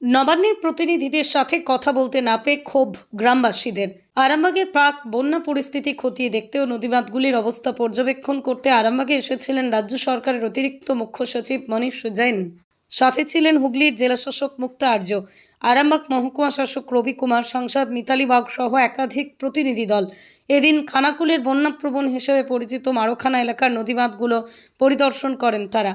নবান্নের প্রতিনিধিদের সাথে কথা বলতে না পেয়ে ক্ষোভ গ্রামবাসীদের। আরামবাগের প্রাক বন্যা পরিস্থিতি খতিয়ে দেখতে ও নদীবাঁধগুলির অবস্থা পর্যবেক্ষণ করতে আরামবাগে এসেছিলেন রাজ্য সরকারের অতিরিক্ত মুখ্য সচিব মনীষ জৈন। সাথে ছিলেন হুগলির জেলাশাসক মুক্তা আর্য, আরামবাগ মহকুমা শাসক রবি কুমার, সাংসদ মিতালি বাগ সহ একাধিক প্রতিনিধি দল। এদিন খানাকুলের বন্যাপ্রবণ হিসেবে পরিচিত মারোখানা এলাকার নদীবাঁধগুলো পরিদর্শন করেন তারা।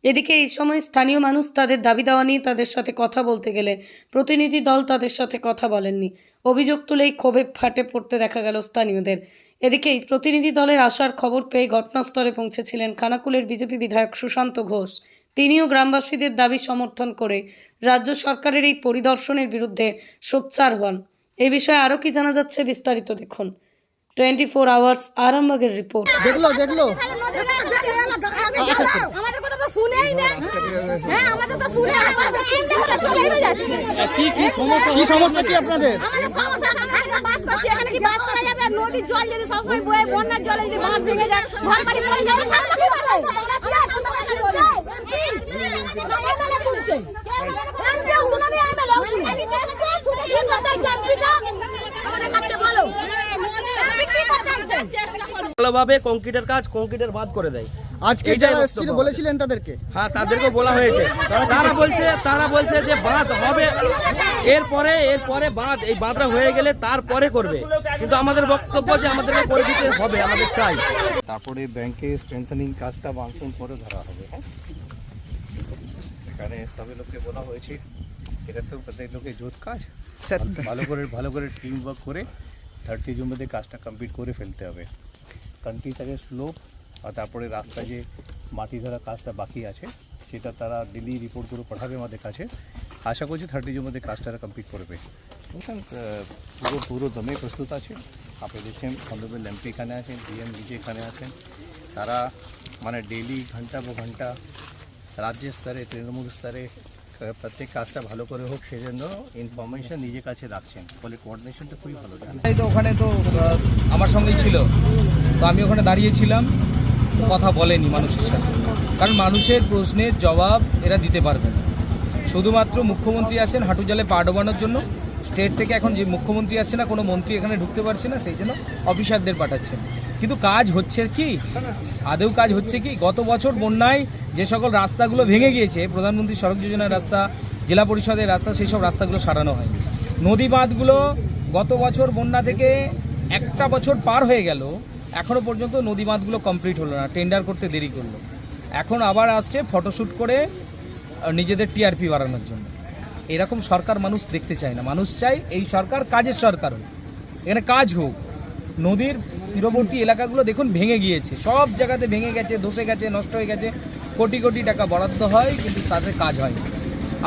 এদিকে এই সময় স্থানীয় মানুষ তাদের দাবি দাওয়া নিয়ে তাদের সাথে কথা বলতে গেলে প্রতিনিধি দল তাদের সাথে কথা বলেননি। অভিযোগ তুলেই ক্ষোভে ফাটে পড়তে দেখা গেল স্থানীয়দের। এদিকে এই প্রতিনিধি দলের আসার খবর পেয়ে ঘটনাস্থলে পৌঁছেছিলেন খানাকুলের বিজেপি বিধায়ক সুশান্ত ঘোষ। তিনিও গ্রামবাসীদের দাবি সমর্থন করে রাজ্য সরকারের এই পরিদর্শনের বিরুদ্ধে সোচ্চার হন। এই বিষয়ে আরও কি জানা যাচ্ছে বিস্তারিত দেখুন 24 আওয়ার্স আরামবাগের রিপোর্ট। দেখলো কি সমস্যা কি আপনাদের? নদীর জল যদি সবসময় বয়ে বন্যার জলে যদি বাঁধ ভেঙে যায়, ঘর বাড়ি পড়ে যাবে, তাহলে কি করবে? ভালোভাবে কংক্রিটের কাজ, কংক্রিটের বাঁধ করে দেয়। আজকে যারা এসেছিল বলেছিলেন তাদেরকে? হ্যাঁ, তাদেরকে বলা হয়েছে। তারা বলছে যে বাঁধ হবে, এরপরে বাঁধ, এই বাঁধটা হয়ে গেলে তারপরে করবে। কিন্তু আমাদের বক্তব্য যে আমাদেরকে করে দিতে হবে, আমাদের চাই। তারপরে ব্যাংকে স্ট্রেংথেনিং কাজটা মানসুন পরে ধরা হবে। এখানে সবাই লোককে বলা হয়েছে, এটা তো প্রত্যেক লোকের জোট কাজ, ভালো করে টিম ওয়ার্ক করে 30 জুন মধ্যে কাজটা কমপ্লিট করে ফেলতে হবে। কান্ট্রি থেকে স্লোপ আর তারপরে রাস্তা যে মাটি ধরা কাজটা বাকি আছে সেটা তারা ডেলি রিপোর্টগুলো পাঠাবে আমাদের কাছে। আশা করছি 30 জুন মধ্যে কাজটা কমপ্লিট করবে। পুরো দমে প্রস্তুত আছে। আপনি দেখছেন অনরেবল এমপি এখানে আছেন, ডিএম নিজে এখানে আছেন। তারা মানে ডেলি ঘন্টা পর ঘন্টা রাজ্য স্তরে, তৃণমূল স্তরে প্রত্যেক কাজটা ভালো করে হোক সেজন্য ইনফরমেশন নিজের কাছে রাখছেন, ফলে কোঅর্ডিনেশনটা খুবই ভালো। তো ওখানে তো আমার সঙ্গেই ছিল, তো আমি ওখানে দাঁড়িয়েছিলাম, কথা বলেনি মানুষের সাথে, কারণ মানুষের প্রশ্নের জবাব এরা দিতে পারবে না। শুধুমাত্র মুখ্যমন্ত্রী আসেন হাঁটু জালে পা ডোবানোর জন্য। স্টেট থেকে এখন যে মুখ্যমন্ত্রী আসছে না, কোনো মন্ত্রী এখানে ঢুকতে পারছে না, সেই জন্য অফিসারদের পাঠাচ্ছেন। কিন্তু কাজ হচ্ছে কি? আদৌ কাজ হচ্ছে কি? গত বছর বন্যায় যে সকল রাস্তাগুলো ভেঙে গিয়েছে, প্রধানমন্ত্রী সড়ক যোজনার রাস্তা, জেলা পরিষদের রাস্তা, সেই সব রাস্তাগুলো সারানো হয়নি। নদী বাঁধগুলো গত বছর বন্যা থেকে একটা বছর পার হয়ে গেল, এখনও পর্যন্ত নদী বাঁধগুলো কমপ্লিট হলো না, টেন্ডার করতে দেরি করলো। এখন আবার আসছে ফটোশ্যুট করে নিজেদের টিআরপি বাড়ানোর জন্য। এরকম সরকার মানুষ দেখতে চায় না। মানুষ চাই এই সরকার কাজের সরকার হোক, এখানে কাজ হোক। নদীর তীরবর্তী এলাকাগুলো দেখুন ভেঙে গিয়েছে, সব জায়গাতে ভেঙে গেছে, ধসে গেছে, নষ্ট হয়ে গেছে। কোটি কোটি টাকা বরাদ্দ হয়, কিন্তু তাতে কাজ হয়।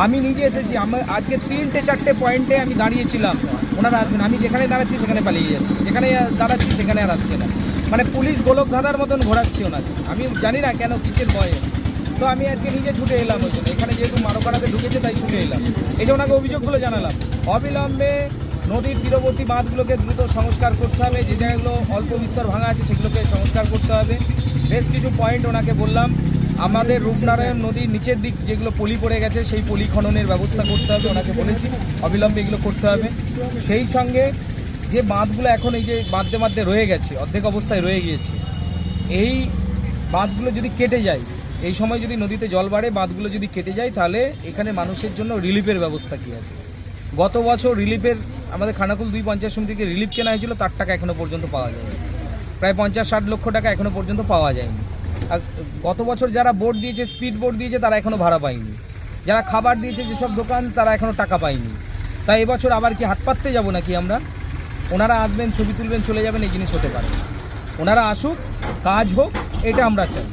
আমি নিজে এসেছি, আমার আজকে 3-4টে পয়েন্টে আমি দাঁড়িয়েছিলাম, ওনারা আসবেন। আমি যেখানে দাঁড়াচ্ছি সেখানে পালিয়ে যাচ্ছি, যেখানে দাঁড়াচ্ছি সেখানে আর আসছে না। মানে পুলিশ গোলক ধাঁধার মতন ঘোরাচ্ছে ওনাকে। আমি জানি না কেন, কিসের ভয়ে। তো আমি আজকে নিজে ছুটে এলাম ওই জন্য, এখানে যেহেতু মারোপাড়াতে ঢুকেছে তাই ছুটে এলাম। এই যে ওনাকে অভিযোগগুলো জানালাম, অবিলম্বে নদীর তীরবর্তী বাঁধগুলোকে দ্রুত সংস্কার করতে হবে, যে জায়গাগুলো অল্প বিস্তর ভাঙা আছে সেগুলোকে সংস্কার করতে হবে। বেশ কিছু পয়েন্ট ওনাকে বললাম। আমাদের রূপনারায়ণ নদীর নিচের দিক যেগুলো পলি পড়ে গেছে, সেই পলি খননের ব্যবস্থা করতে হবে, ওনাকে বলেছি অবিলম্বে এগুলো করতে হবে। সেই সঙ্গে যে বাঁধগুলো এখন এই যে বাঁধতে রয়ে গেছে, অর্ধেক অবস্থায় রয়ে গিয়েছে, এই বাঁধগুলো যদি কেটে যায়, এই সময় যদি নদীতে জল বাড়ে, বাঁধগুলো যদি কেটে যায়, তাহলে এখানে মানুষের জন্য রিলিফের ব্যবস্থা কী আছে। গত বছর রিলিফের আমাদের খানাকুল 2 পঞ্চায়েত সমিতিকে রিলিফ কেনা হয়েছিল, তার টাকা এখনও পর্যন্ত পাওয়া যায়নি। প্রায় 50-60 লক্ষ টাকা এখনও পর্যন্ত পাওয়া যায়নি। আর গত বছর যারা বোর্ড দিয়েছে, স্পিড বোর্ড দিয়েছে, তারা এখনও ভাড়া পায়নি। যারা খাবার দিয়েছে যেসব দোকান, তারা এখনও টাকা পায়নি। তাই এবছর আবার কি হাত পাততে যাবো নাকি আমরা? ওনারা আসবেন, ছবি তুলবেন, চলে যাবেন, এই জিনিস হতে পারে। ওনারা আসুক, কাজ হোক, এটা আমরা চাই।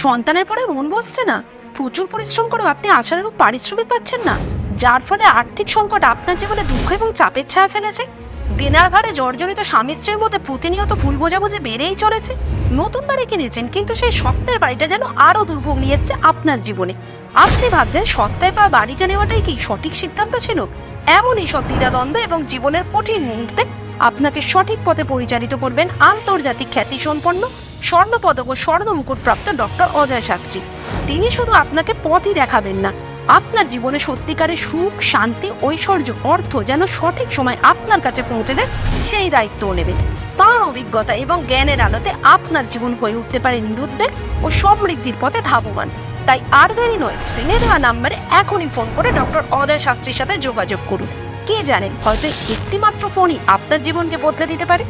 সন্তানের পরে মন বসছে না, প্রচুর পরিশ্রম করেও আপনি আশানুরূপ পারিশ্রমিক পাচ্ছেন না, যার ফলে আর্থিক সংকট আপনার জীবনে দুঃখ এবং চাপের ছায়া ফেলেছে। দিনার ভারে জর্জরিত স্বামী স্ত্রীর মধ্যে প্রতিনিয়ত ভুল বোঝাবুঝি বেড়েই চলেছে। নতুন বাড়ি কিনেছেন, কিন্তু সেই স্বপ্নের বাড়িটা যেন আরও দুর্ভোগ নিয়ে এসছে আপনার জীবনে। আপনি ভাবছেন সস্তায় পাওয়া বাড়িটা নেওয়াটাই কি সঠিক সিদ্ধান্ত ছিল? এমনই সব দ্বিধাদ্বন্দ্ব এবং জীবনের কঠিন মুহূর্তে আপনাকে সঠিক পথে পরিচালিত করবেন আন্তর্জাতিক খ্যাতিসম্পন্ন স্বর্ণপদক ও স্বর্ণ মুকুটপ্রাপ্ত ডক্টর অজয় শাস্ত্রী। তিনি শুধু আপনাকে পথই দেখাবেন না, আপনার জীবনে সত্যিকারের সুখ, শান্তি, ঐশ্বর্য, অর্থ যেন সঠিক সময় আপনার কাছে পৌঁছে দেয়, সেই দায়িত্বও নেবেন। তার অভিজ্ঞতা এবং জ্ঞানের আলোতে আপনার জীবন হয়ে উঠতে পারে নিরুদ্বেগ ও সমৃদ্ধির পথে ধাবমান। তাই আর দেরি নয়, স্ক্রিনে দেওয়া নাম্বারে এখনই ফোন করে ডক্টর অদয় শাস্ত্রীর সাথে যোগাযোগ করুন। কে জানেন, হয়তো একটিমাত্র ফোনই আপনার জীবনকে বদলে দিতে পারে।